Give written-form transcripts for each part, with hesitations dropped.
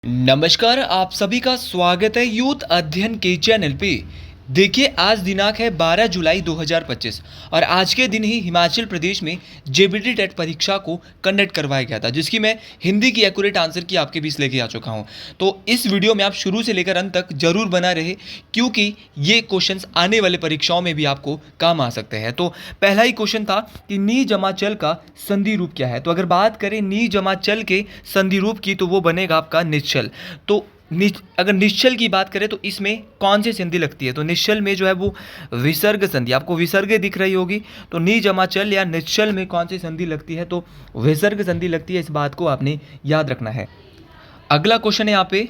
नमस्कार, आप सभी का स्वागत है यूथ अध्ययन के चैनल पे। देखिए, आज दिनांक है 12 जुलाई 2025 और आज के दिन ही हिमाचल प्रदेश में जेबीटी टेट परीक्षा को कंडक्ट करवाया गया था, जिसकी मैं हिंदी की एक्यूरेट आंसर की आपके बीच लेके आ चुका हूं। तो इस वीडियो में आप शुरू से लेकर अंत तक जरूर बना रहे, क्योंकि ये क्वेश्चंस आने वाले परीक्षाओं में भी आपको काम आ सकते हैं। तो पहला ही क्वेश्चन था कि नी जमा चल का संधि रूप क्या है। तो अगर बात करें नी जमा चल के संधि रूप की, तो वो बनेगा आपका निश्चल। तो अगर निश्चल की बात करें तो इसमें कौन सी संधि लगती है, तो निश्चल में जो है वो विसर्ग संधि, आपको विसर्ग दिख रही होगी। तो नी जमा चल या निश्चल में कौन सी संधि लगती है, तो विसर्ग संधि लगती है। इस बात को आपने याद रखना है। अगला क्वेश्चन है यहाँ पे,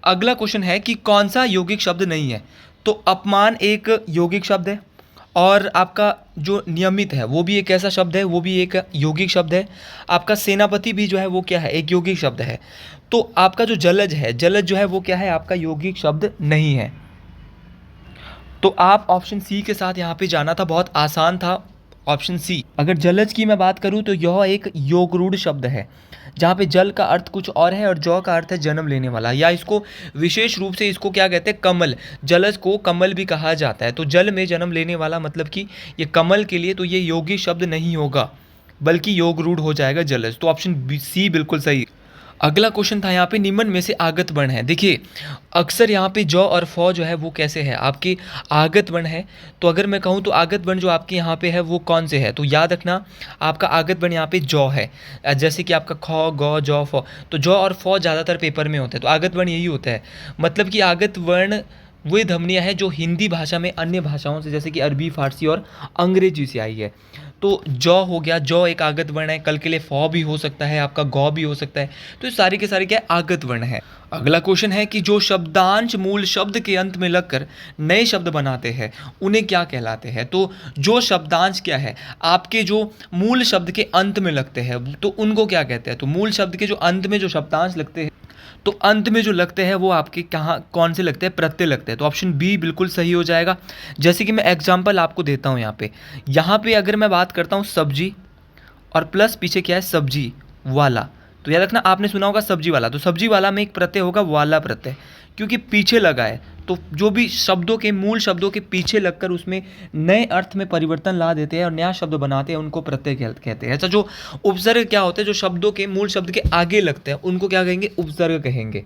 अगला क्वेश्चन है कि कौन सा यौगिक शब्द नहीं है। तो अपमान एक यौगिक शब्द है, और आपका जो नियमित है वो भी एक ऐसा शब्द है, वो भी एक यौगिक शब्द है। आपका सेनापति भी जो है वो क्या है, एक यौगिक शब्द है। तो आपका जो जलज है, जलज जो है वो क्या है, आपका यौगिक शब्द नहीं है। तो आप ऑप्शन सी के साथ यहाँ पे जाना था, बहुत आसान था ऑप्शन सी। अगर जलज की मैं बात करूँ तो यह एक योगरूढ़ शब्द है, जहाँ पे जल का अर्थ कुछ और है और जौ का अर्थ है जन्म लेने वाला, या इसको विशेष रूप से इसको क्या कहते हैं, कमल। जलज को कमल भी कहा जाता है। तो जल में जन्म लेने वाला मतलब कि ये कमल के लिए तो ये योगी शब्द नहीं होगा, बल्कि योगरूढ़ हो जाएगा जलज। तो ऑप्शन सी बिल्कुल सही। अगला क्वेश्चन था यहाँ पे, निम्न में से आगत वर्ण है। देखिए, अक्सर यहाँ पे जौ और फौ जो है वो कैसे है, आपके आगत वर्ण है। तो अगर मैं कहूँ तो आगत वर्ण जो आपके यहाँ पे है वो कौन से है, तो याद रखना आपका आगत वर्ण यहाँ पे जौ है। जैसे कि आपका खौ, गौ, जौ, फौ, तो जौ और फौ ज़्यादातर पेपर में होते हैं। तो आगत वर्ण यही होता है, मतलब कि आगत वर्ण वे ध्वनियाँ हैं जो हिंदी भाषा में अन्य भाषाओं से, जैसे कि अरबी, फारसी और अंग्रेजी से आई है। तो जौ हो गया, जौ एक आगत वर्ण है। कल के लिए फौ भी हो सकता है, आपका गौ भी हो सकता है। तो ये सारे के सारे क्या है, आगत वर्ण है। अगला क्वेश्चन है कि जो शब्दांश मूल शब्द के अंत में लगकर नए शब्द बनाते हैं उन्हें क्या कहलाते हैं। तो जो शब्दांश क्या है, आपके जो मूल शब्द के अंत में लगते हैं तो उनको क्या कहते हैं। तो मूल शब्द के जो अंत में जो शब्दांश लगते हैं, तो अंत में जो लगते हैं वो आपके कहाँ कौन से लगते हैं, प्रत्यय लगते हैं। तो ऑप्शन बी बिल्कुल सही हो जाएगा। जैसे कि मैं एग्जांपल आपको देता हूँ यहाँ पे अगर मैं बात करता हूँ सब्जी और प्लस पीछे क्या है, सब्जी वाला। तो याद रखना, आपने सुना होगा सब्जी वाला, तो सब्जी वाला में एक प्रत्यय होगा वाला प्रत्यय, क्योंकि पीछे लगा है। तो जो भी शब्दों के मूल शब्दों के पीछे लगकर उसमें नए अर्थ में परिवर्तन ला देते हैं और नया शब्द बनाते हैं, उनको प्रत्यय कहते हैं। अच्छा, जो उपसर्ग क्या होते हैं, जो शब्दों के मूल शब्द के आगे लगते हैं उनको क्या कहेंगे, उपसर्ग कहेंगे।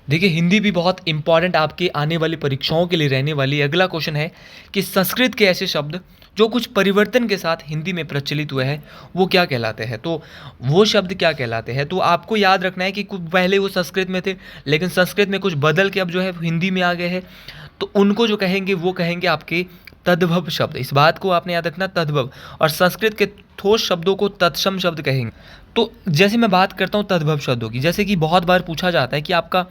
देखिए, हिंदी भी बहुत इंपॉर्टेंट आपके आने वाली परीक्षाओं के लिए रहने वाली है। अगला क्वेश्चन है कि संस्कृत के ऐसे शब्द जो कुछ परिवर्तन के साथ हिंदी में प्रचलित हुए हैं वो क्या कहलाते हैं। तो वो शब्द क्या कहलाते हैं, तो आपको याद रखना है कि कुछ पहले वो संस्कृत में थे, लेकिन संस्कृत में कुछ बदल के अब जो है हिंदी में आ गए हैं। तो उनको जो कहेंगे वो कहेंगे आपके तद्भव शब्द। इस बात को आपने याद रखना, तद्भव। और संस्कृत के ठोस शब्दों को तत्सम शब्द कहेंगे। तो जैसे मैं बात करता हूँ तद्भव शब्दों की, जैसे कि बहुत बार पूछा जाता है कि आपका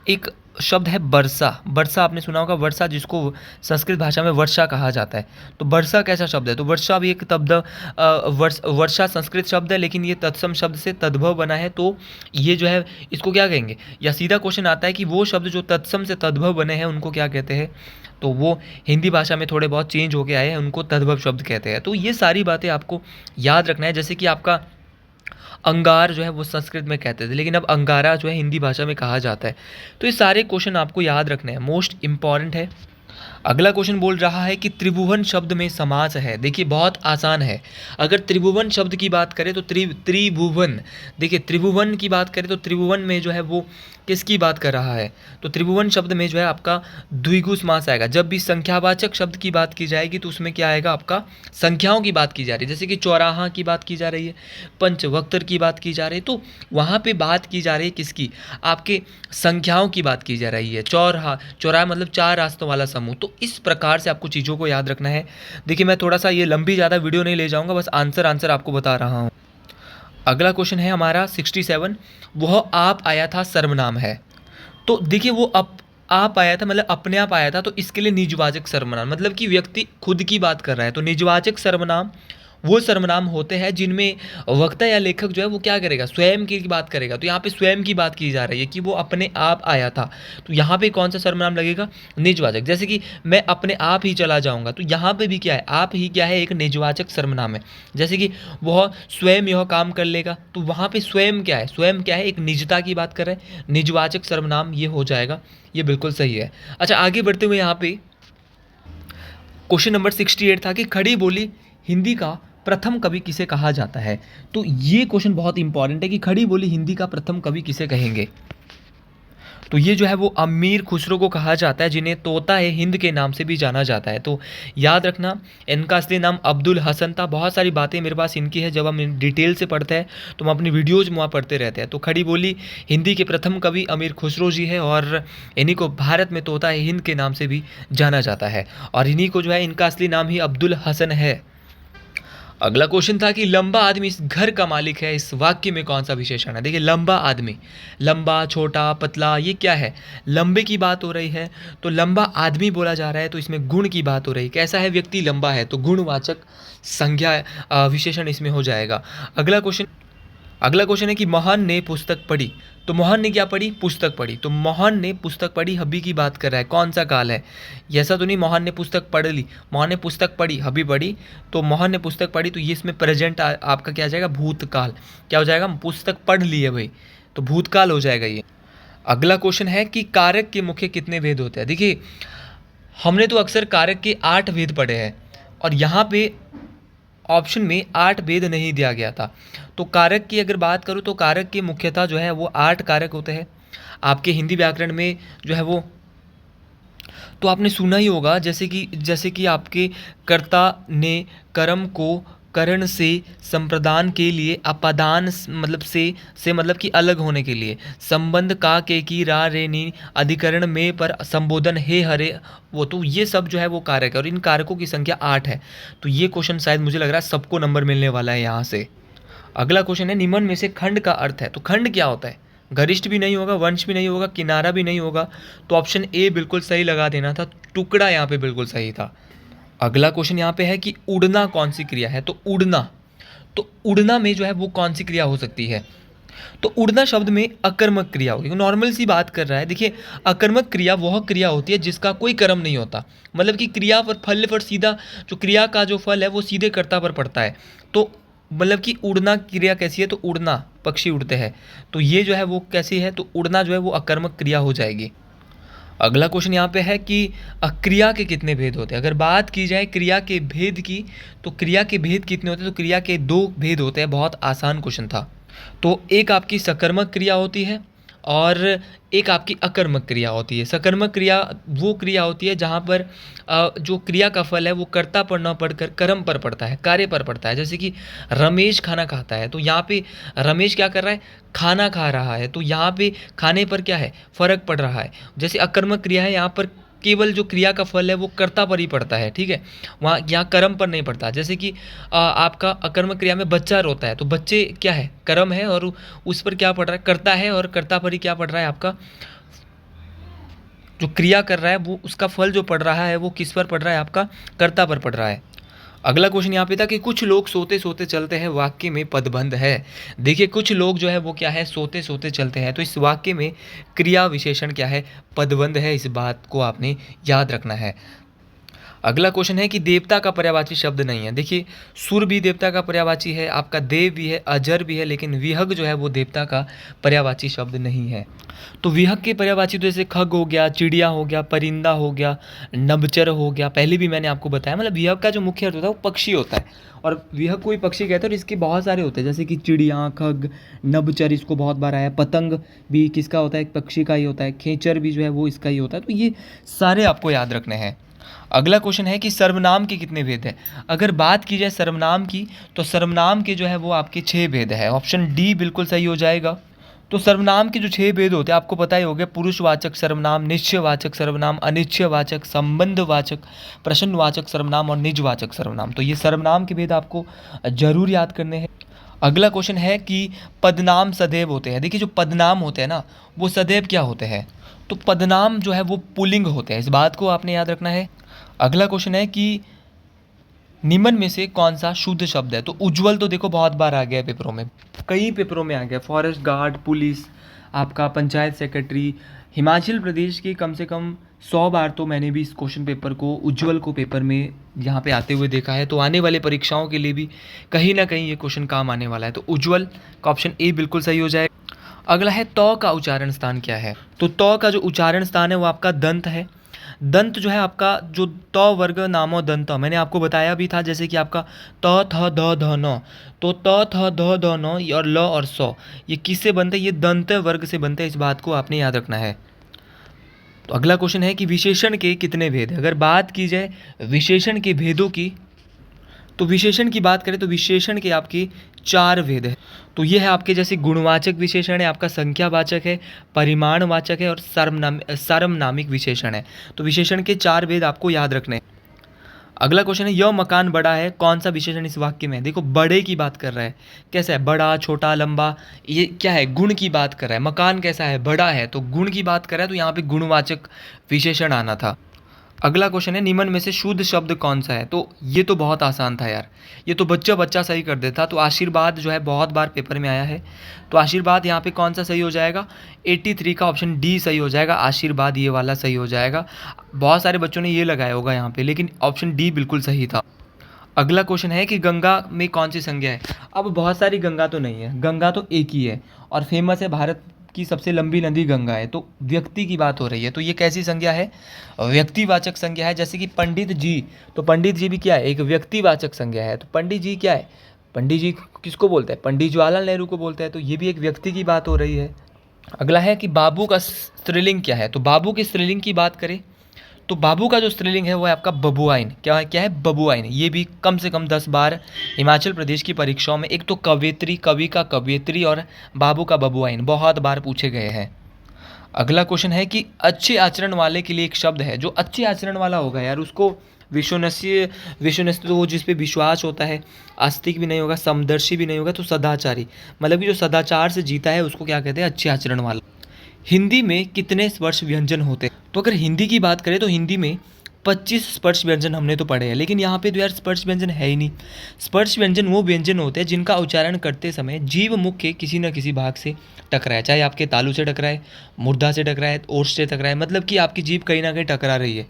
एक शब्द है वर्षा। वर्षा आपने सुना होगा, वर्षा जिसको संस्कृत भाषा में वर्षा कहा जाता है। तो वर्षा कैसा शब्द है, तो वर्षा भी एक वर्षा संस्कृत शब्द है, लेकिन ये तत्सम शब्द से तद्भव बना है। तो ये जो है इसको क्या कहेंगे, या सीधा क्वेश्चन आता है कि वो शब्द जो तत्सम से तद्भव बने हैं उनको क्या कहते हैं। तो वो हिंदी भाषा में थोड़े बहुत चेंज होके आए हैं, उनको तद्भव शब्द कहते हैं। तो ये सारी बातें आपको याद रखना है। जैसे कि आपका अंगार जो है वो संस्कृत में कहते थे, लेकिन अब अंगारा जो है हिंदी भाषा में कहा जाता है। तो ये सारे क्वेश्चन आपको याद रखने हैं, मोस्ट इंपॉर्टेंट है। अगला क्वेश्चन बोल रहा है कि त्रिभुवन शब्द में समास है। देखिए, बहुत आसान है। अगर त्रिभुवन शब्द की बात करें तो त्रिभुवन, देखिए त्रिभुवन की बात करें तो त्रिभुवन में जो है वो किसकी बात कर रहा है, तो त्रिभुवन शब्द में जो है आपका द्विगु समास आएगा। जब भी संख्यावाचक शब्द की बात की जाएगी तो उसमें क्या आएगा, आपका संख्याओं की बात की जा रही है। जैसे कि चौराहा की बात की जा रही है, पंचवक्त्र की बात की जा रही है, तो वहाँ पे बात की जा रही है किसकी, आपके संख्याओं की बात की जा रही है। चौराहा मतलब चार रास्तों वाला समूह। तो इस प्रकार से आपको चीज़ों को याद रखना है। देखिए, मैं थोड़ा सा ये लंबी ज़्यादा वीडियो नहीं ले जाऊँगा, बस आंसर आपको बता रहा हूँ। अगला क्वेश्चन है हमारा 67, वह आप आया था सर्वनाम है। तो देखिए, वो आप आया था मतलब अपने आप आया था, तो इसके लिए निजवाचक सर्वनाम, मतलब कि व्यक्ति खुद की बात कर रहा है। तो निजवाचक सर्वनाम वो सर्वनाम होते हैं जिनमें वक्ता या लेखक जो है वो क्या करेगा, स्वयं की बात करेगा। तो यहाँ पे स्वयं की बात की जा रही है कि वो अपने आप आया था, तो यहाँ पे कौन सा सर्वनाम लगेगा, निजवाचक। जैसे कि मैं अपने आप ही चला जाऊँगा, तो यहाँ पे भी क्या है, आप ही क्या है, एक निजवाचक सर्वनाम है। जैसे कि वह स्वयं यह काम कर लेगा, तो वहाँ पे स्वयं क्या है, स्वयं क्या है, एक निजता की बात कर रहे हैं, निजवाचक सर्वनाम ये हो जाएगा, ये बिल्कुल सही है। अच्छा, आगे बढ़ते हुए यहाँ पे क्वेश्चन नंबर 68 था कि खड़ी बोली हिंदी का प्रथम कवि किसे कहा जाता है। तो ये क्वेश्चन बहुत इंपॉर्टेंट है कि खड़ी बोली हिंदी का प्रथम कवि किसे कहेंगे। तो ये जो है वो अमीर खुसरो को कहा जाता है, जिन्हें तोता है हिंद के नाम से भी जाना जाता है। तो याद रखना, इनका असली नाम अब्दुल हसन था। बहुत सारी बातें मेरे पास इनकी है, जब हम डिटेल से पढ़ते हैं तो हम अपनी वीडियोज़ में वहाँ पढ़ते रहते हैं। तो खड़ी बोली हिंदी के प्रथम कवि अमीर खुसरो जी है, और इन्हीं को भारत में तोता है हिंद के नाम से भी जाना जाता है, और इन्हीं को जो है इनका असली नाम ही अब्दुल हसन है। अगला क्वेश्चन था कि लंबा आदमी इस घर का मालिक है, इस वाक्य में कौन सा विशेषण है। देखिए, लंबा आदमी, लंबा, छोटा, पतला, ये क्या है, लंबे की बात हो रही है, तो लंबा आदमी बोला जा रहा है, तो इसमें गुण की बात हो रही है। कैसा है व्यक्ति, लंबा है, तो गुणवाचक संज्ञा विशेषण इसमें हो जाएगा। अगला क्वेश्चन है कि मोहन ने पुस्तक पढ़ी, तो मोहन ने क्या पढ़ी, पुस्तक पढ़ी। तो मोहन ने पुस्तक पढ़ी अभी की बात कर रहा है, कौन सा काल है, ऐसा तो नहीं मोहन ने पुस्तक पढ़ ली, मोहन ने पुस्तक पढ़ी अभी पढ़ी, तो मोहन ने पुस्तक पढ़ी, तो ये इसमें प्रेजेंट आपका क्या आ जाएगा, भूतकाल। क्या हो जाएगा, पुस्तक पढ़ ली है भाई, तो भूतकाल हो जाएगा ये। अगला क्वेश्चन है कि कारक के मुख्य कितने भेद होते हैं। देखिए, हमने तो अक्सर कारक के 8 भेद पढ़े हैं, और यहाँ पे ऑप्शन में 8 भेद नहीं दिया गया था। तो कारक की अगर बात करूँ तो कारक के मुख्यतः जो है वो 8 कारक होते हैं। आपके हिंदी व्याकरण में जो है वो, तो आपने सुना ही होगा, जैसे कि आपके कर्ता ने कर्म को करण से संप्रदान के लिए, अपादान से मतलब कि अलग होने के लिए, संबंध का के की रा रे नी अधिकरण में पर संबोधन हे हरे वो, तो ये सब जो है वो कारक है, और इन कारकों की संख्या 8 है। तो ये क्वेश्चन शायद मुझे लग रहा है सबको नंबर मिलने वाला है यहाँ से। अगला क्वेश्चन है निम्न में से खंड का अर्थ है। तो खंड क्या होता है, गरिष्ठ भी नहीं होगा, वंश भी नहीं होगा, किनारा भी नहीं होगा, तो ऑप्शन ए बिल्कुल सही लगा देना था, टुकड़ा यहाँ पे बिल्कुल सही था। अगला क्वेश्चन यहाँ पे है कि उड़ना कौन सी क्रिया है। तो उड़ना में जो है वो कौन सी क्रिया हो सकती है। तो उड़ना शब्द में अकर्मक क्रिया होगी, नॉर्मल सी बात कर रहा है। देखिए, अकर्मक क्रिया वह क्रिया होती है जिसका कोई कर्म नहीं होता, मतलब कि क्रिया पर फल पर सीधा, जो क्रिया का जो फल है वो सीधे कर्ता पर पड़ता है। तो मतलब कि उड़ना क्रिया कैसी है, तो उड़ना, पक्षी उड़ते हैं, तो ये जो है वो कैसी है, तो उड़ना जो है वो अकर्मक क्रिया हो जाएगी। अगला क्वेश्चन यहाँ पे है कि क्रिया के कितने भेद होते हैं। अगर बात की जाए क्रिया के भेद की, तो क्रिया के भेद कितने होते हैं, तो क्रिया के 2 भेद होते हैं। बहुत आसान क्वेश्चन था। तो एक आपकी सकर्मक क्रिया होती है, और एक आपकी अकर्मक क्रिया होती है। सकर्मक क्रिया वो क्रिया होती है जहाँ पर जो क्रिया का फल है वो कर्ता पर न पड़कर कर्म पर पड़ता है, कार्य पर पड़ता है। जैसे कि रमेश खाना खाता है, तो यहाँ पे रमेश क्या कर रहा है, खाना खा रहा है, तो यहाँ पे खाने पर क्या है, फर्क पड़ रहा है। जैसे अकर्मक क्रिया है, यहाँ पर केवल जो क्रिया का फल है वो कर्ता पर ही पड़ता है, ठीक है, वहाँ यहाँ कर्म पर नहीं पड़ता। जैसे कि आपका अकर्मक क्रिया में बच्चा रोता है, तो बच्चे क्या है, कर्म है, और उस पर क्या पड़ रहा है, कर्ता है, और कर्ता पर ही क्या पड़ रहा है, आपका जो क्रिया कर रहा है वो, उसका फल जो पड़ रहा है वो किस पर पड़ रहा है, आपका कर्ता पर पड़ रहा है। अगला क्वेश्चन यहाँ पे था कि कुछ लोग सोते सोते चलते हैं, वाक्य में पदबंध है। देखिए, कुछ लोग जो है वो क्या है, सोते सोते चलते हैं, तो इस वाक्य में क्रिया विशेषण क्या है, पदबंध है। इस बात को आपने याद रखना है। अगला क्वेश्चन है कि देवता का पर्यायवाची शब्द नहीं है। देखिए, सुर भी देवता का पर्यायवाची है, आपका देव भी है, अजर भी है, लेकिन विहग जो है वो देवता का पर्यायवाची शब्द नहीं है। तो विहग के पर्यायवाची तो जैसे खग हो गया, चिड़िया हो गया, परिंदा हो गया, नभचर हो गया, पहले भी मैंने आपको बताया। मतलब विहग का जो मुख्य अर्थ होता है वो पक्षी होता है, और विहग कोई पक्षी कहते हैं, और इसके बहुत सारे होते हैं, जैसे कि चिड़िया, खग, नभचर, इसको बहुत बार आया। पतंग भी किसका होता है, एक पक्षी का ही होता है। खेचर भी जो है वो इसका ही होता है। तो ये सारे आपको याद रखने हैं। अगला क्वेश्चन है कि सर्वनाम के कितने भेद हैं। अगर बात की जाए सर्वनाम की, तो सर्वनाम के जो है वो आपके 6 भेद है। ऑप्शन डी बिल्कुल सही हो जाएगा। तो सर्वनाम के जो 6 भेद होते हैं आपको पता ही हो गया, पुरुषवाचक सर्वनाम, निश्चयवाचक सर्वनाम, अनिश्चयवाचक, संबंधवाचक, प्रश्नवाचक सर्वनाम और निजवाचक सर्वनाम। तो ये सर्वनाम के भेद आपको जरूर याद करने हैं। अगला क्वेश्चन है कि पदनाम सदैव होते हैं। देखिए, जो पदनाम होते हैं ना वो सदैव क्या होते हैं, तो पदनाम जो है वो पुल्लिंग होते हैं, इस बात को आपने याद रखना है। अगला क्वेश्चन है कि निम्न में से कौन सा शुद्ध शब्द है? तो उज्ज्वल तो देखो बहुत बार आ गया है पेपरों में, कई पेपरों में आ गया। फॉरेस्ट गार्ड, पुलिस, आपका पंचायत सेक्रेटरी, हिमाचल प्रदेश के कम से कम 100 बार तो मैंने भी इस क्वेश्चन पेपर को, उज्ज्वल को पेपर में यहाँ पे आते हुए देखा है। तो आने वाले परीक्षाओं के लिए भी कहीं ना कहीं ये क्वेश्चन काम आने वाला है। तो उज्ज्वल का ऑप्शन ए बिल्कुल सही हो जाएगा। अगला है तौ का उच्चारण स्थान क्या है? तो तौ का जो उच्चारण स्थान है वो आपका दंत है। दंत जो है आपका, जो त वर्ग नामो दंत, मैंने आपको बताया भी था, जैसे कि आपका त थ द ध न, तो त थ द ध न और ल और स ये किससे बनते हैं? ये दंत वर्ग से बनते हैं। इस बात को आपने याद रखना है। तो अगला क्वेश्चन है कि विशेषण के कितने भेद हैं? अगर बात की जाए विशेषण के भेदों की, तो विशेषण की बात करें तो विशेषण के आपके 4 भेद हैं। तो ये है आपके, जैसे गुणवाचक विशेषण है, आपका संख्यावाचक है, परिमाणवाचक है और सार्वनामिक विशेषण है। तो विशेषण के 4 भेद आपको याद रखने हैं। अगला क्वेश्चन है, यह मकान बड़ा है, कौन सा विशेषण इस वाक्य में है? देखो बड़े की बात कर रहा है, कैसा है? बड़ा, छोटा, लंबा, ये क्या है? गुण की बात कर रहा है। मकान कैसा है? बड़ा है, तो गुण की बात कर रहा है, तो यहाँ पे गुणवाचक विशेषण आना था। अगला क्वेश्चन है, निम्न में से शुद्ध शब्द कौन सा है? तो ये तो बहुत आसान था यार, ये तो बच्चा बच्चा सही कर देता। तो आशीर्वाद जो है बहुत बार पेपर में आया है, तो आशीर्वाद यहाँ पे कौन सा सही हो जाएगा? 83 का ऑप्शन डी सही हो जाएगा। आशीर्वाद ये वाला सही हो जाएगा। बहुत सारे बच्चों ने ये लगाया होगा यहाँ पे, लेकिन ऑप्शन डी बिल्कुल सही था। अगला क्वेश्चन है कि गंगा में कौन सी संज्ञा है? अब बहुत सारी गंगा तो नहीं है, गंगा तो एक ही है और फेमस है, भारत की सबसे लंबी नदी गंगा है। तो व्यक्ति की बात हो रही है, तो ये कैसी संज्ञा है? व्यक्तिवाचक संज्ञा है। जैसे कि पंडित जी, तो पंडित जी भी क्या है? एक व्यक्तिवाचक संज्ञा है। तो पंडित जी क्या है? पंडित जी किसको बोलते हैं? पंडित जवाहरलाल नेहरू को बोलते हैं। तो ये भी एक व्यक्ति की बात हो रही है। अगला है कि बाबू का स्त्रीलिंग क्या है? तो बाबू की स्त्रीलिंग की बात करें तो बाबू का जो स्त्रीलिंग है वो है आपका बबुआइन। क्या है? बबुआइन। ये भी कम से कम 10 बार हिमाचल प्रदेश की परीक्षाओं में, एक तो कवयित्री, कवि का कवयित्री और बाबू का बबुआइन बहुत बार पूछे गए हैं। अगला क्वेश्चन है कि अच्छे आचरण वाले के लिए एक शब्द है। जो अच्छे आचरण वाला होगा यार, उसको विश्वनस्य तो वो जिस पे विश्वास होता है, आस्तिक भी नहीं होगा, समदर्शी भी नहीं होगा, तो सदाचारी, मतलब कि जो सदाचार से जीता है उसको क्या कहते हैं? अच्छे आचरण वाला। हिंदी में कितने स्पर्श व्यंजन होते हैं? तो अगर हिंदी की बात करें तो हिंदी में 25 स्पर्श व्यंजन हमने तो पढ़े हैं, लेकिन यहाँ पे तो यार स्पर्श व्यंजन है ही नहीं। स्पर्श व्यंजन वो व्यंजन होते हैं जिनका उच्चारण करते समय जीव मुख के किसी न किसी भाग से टकराए, चाहे आपके तालू से टकराए, मुर्दा से टकराए, ओठ से टकराए, मतलब कि आपकी जीभ कहीं ना कहीं टकरा रही है।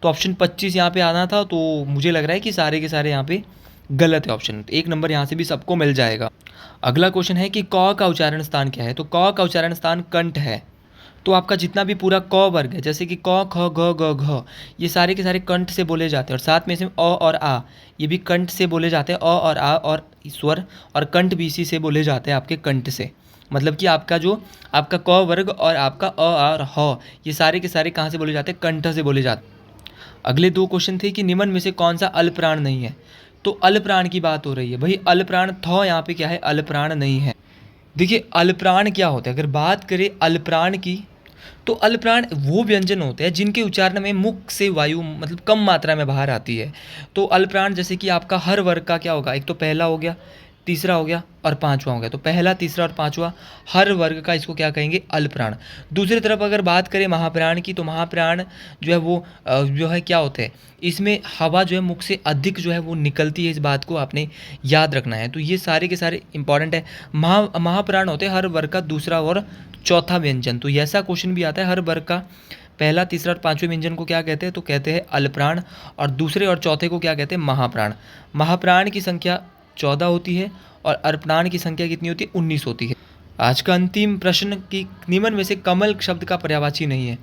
तो ऑप्शन 25 यहाँ पे आना था, तो मुझे लग रहा है कि सारे के सारे यहाँ पे गलत है ऑप्शन। 1 नंबर यहाँ से भी सबको मिल जाएगा। अगला क्वेश्चन है कि क का उच्चारण स्थान क्या है? तो क का उच्चारण स्थान कंठ है। तो आपका जितना भी पूरा क वर्ग है, जैसे कि क ख ग घ घ, ये सारे के सारे कंठ से बोले जाते हैं। और साथ में से अ और आ, ये भी कंठ से बोले जाते हैं। अ और आ और स्वर और कंठ भी इसी से बोले जाते हैं, आपके कंठ से। मतलब कि आपका जो आपका क वर्ग और आपका अ और ह, ये सारे के सारे कहाँ से बोले जाते हैं? कंठ से बोले जाते हैं। अगले 2 क्वेश्चन थे कि निम्न में से कौन सा अल्पप्राण नहीं है? तो अल्पप्राण की बात हो रही है भाई। अल्पप्राण थ यहाँ पे क्या है? अल्पप्राण नहीं है। देखिए अल्पप्राण क्या होता है? अगर बात करें अल्पप्राण की, तो अल्पप्राण वो व्यंजन होते हैं जिनके उच्चारण में मुख से वायु मतलब कम मात्रा में बाहर आती है। तो अल्पप्राण जैसे कि आपका हर वर्ग का क्या होगा? एक तो पहला हो गया, तीसरा हो गया और पांचवा हो गया। तो पहला, तीसरा और पांचवा हर वर्ग का, इसको क्या कहेंगे? अल्पप्राण। दूसरी तरफ अगर बात करें महाप्राण की, तो महाप्राण जो है वो जो है क्या होते हैं? इसमें हवा जो है मुख से अधिक जो है वो निकलती है। इस बात को आपने याद रखना है। तो ये सारे के सारे इंपॉर्टेंट है। महाप्राण होते हैं हर वर्ग का दूसरा और चौथा व्यंजन। तो ऐसा क्वेश्चन भी आता है, हर वर्ग का पहला, तीसरा और पांचवें व्यंजन को क्या कहते हैं? तो कहते हैं अल्पप्राण। और दूसरे और चौथे को क्या कहते हैं? महाप्राण। महाप्राण की संख्या 14 होती है और अल्पप्राण की संख्या कितनी होती है? 19 होती है। आज का अंतिम प्रश्न कि निम्न में से कमल शब्द का पर्यायवाची नहीं है?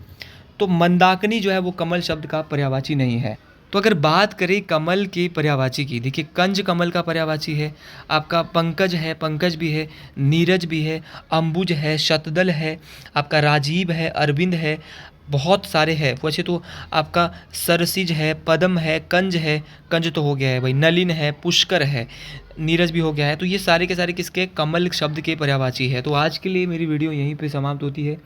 तो मंदाकिनी जो है वो कमल शब्द का पर्यायवाची नहीं है। तो अगर बात करें कमल के पर्यायवाची की, देखिए कंज कमल का पर्यायवाची है, आपका पंकज है, पंकज भी है, नीरज भी है, अंबुज है, शतदल है, आपका राजीव है, अरविंद है, बहुत सारे हैं। वैसे तो आपका सरसिज है, पद्म है, कंज है, कंज तो हो गया है भाई, नलिन है, पुष्कर है, नीरज भी हो गया है। तो ये सारे के सारे किसके? कमल शब्द के पर्यायवाची है। तो आज के लिए मेरी वीडियो यहीं पे समाप्त होती है।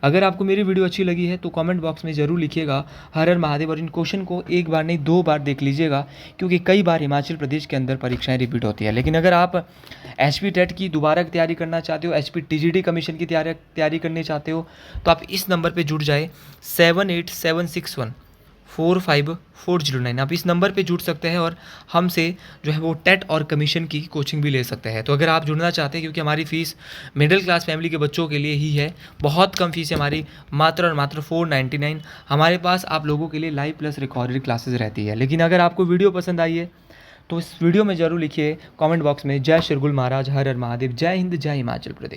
अगर आपको मेरी वीडियो अच्छी लगी है तो कमेंट बॉक्स में ज़रूर लिखिएगा हर हर महादेव। और इन क्वेश्चन को एक बार नहीं 2 बार देख लीजिएगा, क्योंकि कई बार हिमाचल प्रदेश के अंदर परीक्षाएं रिपीट होती है। लेकिन अगर आप एचपी टेट की दोबारा तैयारी करना चाहते हो, एचपी टीजीडी कमीशन की तैयारी करनी चाहते हो, तो आप इस नंबर पर जुड़ जाए 78761 454049। आप इस नंबर पे जुड़ सकते हैं और हमसे जो है वो टेट और कमीशन की कोचिंग भी ले सकते हैं। तो अगर आप जुड़ना चाहते हैं, क्योंकि हमारी फ़ीस मिडिल क्लास फैमिली के बच्चों के लिए ही है, बहुत कम फ़ीस है हमारी, मात्र और मात्र 499। हमारे पास आप लोगों के लिए लाइव प्लस रिकॉर्डेड क्लासेस रहती है। लेकिन अगर आपको वीडियो पसंद आई है तो इस वीडियो में ज़रूर लिखिए कमेंट बॉक्स में, जय शिरगुल महाराज, हर हर महादेव, जय हिंद, जय हिमाचल प्रदेश।